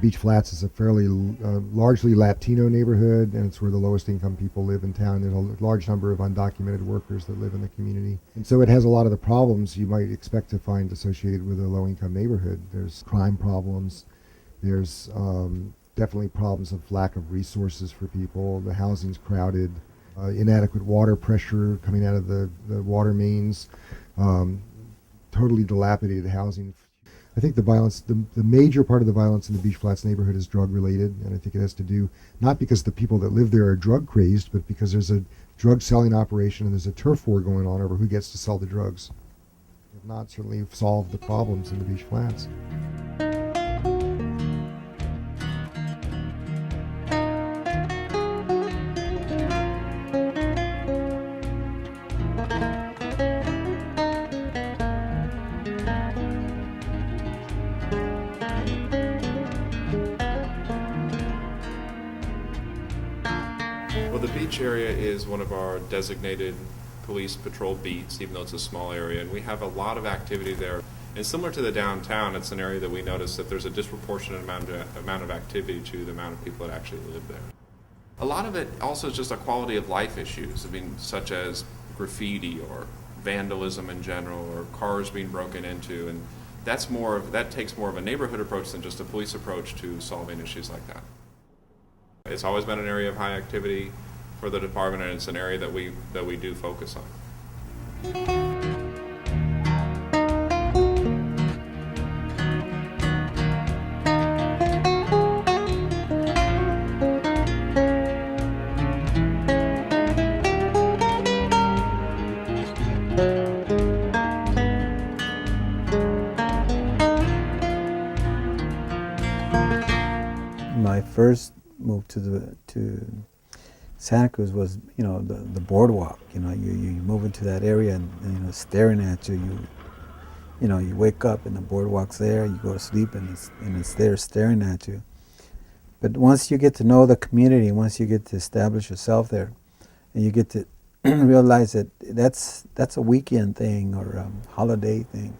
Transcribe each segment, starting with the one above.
Beach Flats is a fairly largely Latino neighborhood, and it's where the lowest income people live in town. There's a large number of undocumented workers that live in the community. And so it has a lot of the problems you might expect to find associated with a low income neighborhood. There's crime problems, there's definitely problems of lack of resources for people, the housing's crowded, inadequate water pressure coming out of the water mains, totally dilapidated housing. I think the violence, the major part of the violence in the Beach Flats neighborhood is drug related, and I think it has to do not because the people that live there are drug crazed, but because there's a drug selling operation and there's a turf war going on over who gets to sell the drugs. We have not certainly solved the problems in the Beach Flats. Well, the beach area is one of our designated police patrol beats, even though it's a small area, and we have a lot of activity there. And similar to the downtown, it's an area that we notice that there's a disproportionate amount of activity to the amount of people that actually live there. A lot of it also is just a quality of life issues, such as graffiti or vandalism in general, or cars being broken into, and that takes more of a neighborhood approach than just a police approach to solving issues like that. It's always been an area of high activity for the department, and it's an area that we do focus on. My first move to Santa Cruz was, the boardwalk. You move into that area and staring at you. You wake up and the boardwalk's there. You go to sleep and it's there staring at you. But once you get to know the community, once you get to establish yourself there, and you get to realize that that's a weekend thing or a holiday thing,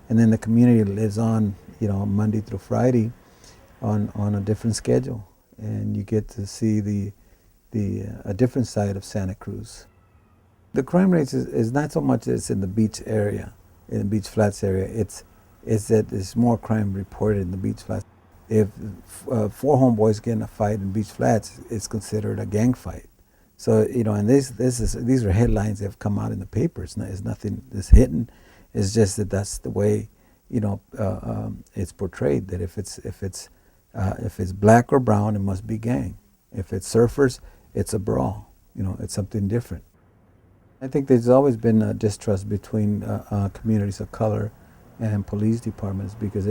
and then the community lives on, Monday through Friday, on a different schedule, and you get to see a different side of Santa Cruz. The crime rate is not so much that it's in the beach area, in the Beach Flats area. It's that there's more crime reported in the Beach Flats. If 4 homeboys get in a fight in Beach Flats, it's considered a gang fight. So and these are headlines that have come out in the papers. It's nothing that's hidden. It's just that's the way it's portrayed. That if it's black or brown, it must be gang. If it's surfers, it's a brawl. It's something different. I think there's always been a distrust between communities of color and police departments because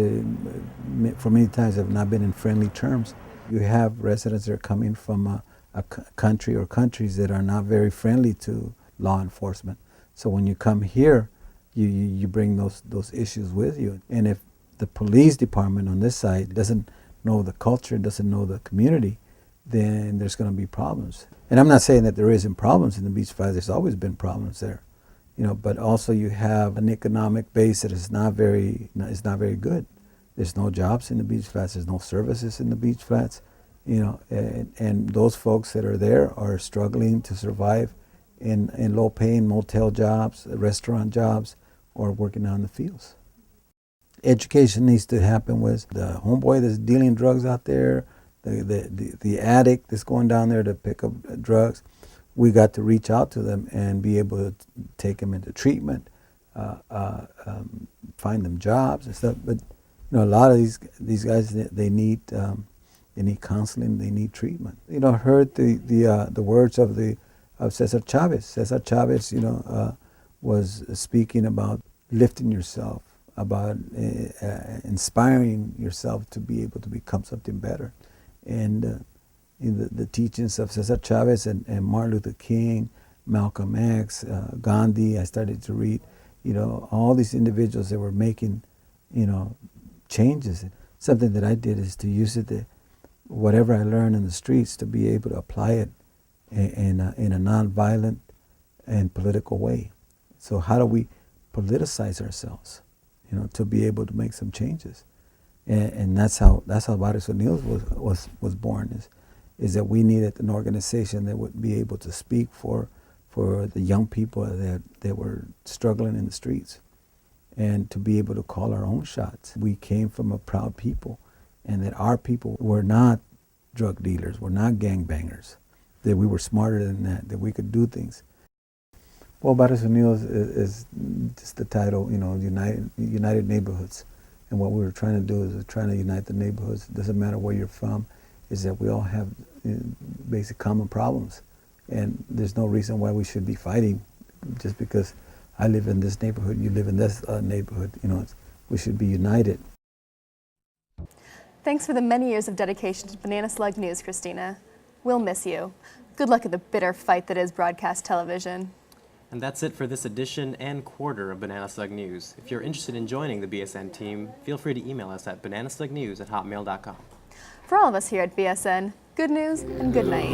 for many times have not been in friendly terms. You have residents that are coming from a country or countries that are not very friendly to law enforcement. So when you come here, you bring those issues with you. And if the police department on this side doesn't know the culture, doesn't know the community, then there's going to be problems. And I'm not saying that there isn't problems in the Beach Flats. There's always been problems there, but also you have an economic base that is not very good. There's no jobs in the Beach Flats. There's no services in the Beach Flats, and those folks that are there are struggling to survive in low-paying motel jobs, restaurant jobs, or working out in the fields. Education needs to happen with the homeboy that's dealing drugs out there, the addict that's going down there to pick up drugs. We got to reach out to them and be able to take them into treatment, find them jobs and stuff. But a lot of these guys, they need counseling, they need treatment. I heard the words of Cesar Chavez. Cesar Chavez, was speaking about lifting yourself, about inspiring yourself to be able to become something better. And in the teachings of Cesar Chavez and Martin Luther King, Malcolm X, Gandhi, I started to read, all these individuals that were making, changes. Something that I did is to use whatever I learned in the streets to be able to apply it in a nonviolent and political way. So how do we politicize ourselves, to be able to make some changes? And that's how Barrios Unidos was born. Is that we needed an organization that would be able to speak for the young people that were struggling in the streets, and to be able to call our own shots. We came from a proud people, and that our people were not drug dealers, were not gangbangers, that we were smarter than that we could do things. Well, Barrios Unidos is just the title, United Neighborhoods. And what we were trying to do is trying to unite the neighborhoods. It doesn't matter where you're from, is that we all have basic common problems. And there's no reason why we should be fighting just because I live in this neighborhood, you live in this neighborhood. We should be united. Thanks for the many years of dedication to Banana Slug News, Christina. We'll miss you. Good luck in the bitter fight that is broadcast television. And that's it for this edition and quarter of Banana Slug News. If you're interested in joining the BSN team, feel free to email us at bananaslugnews@hotmail.com. For all of us here at BSN, good news and good night.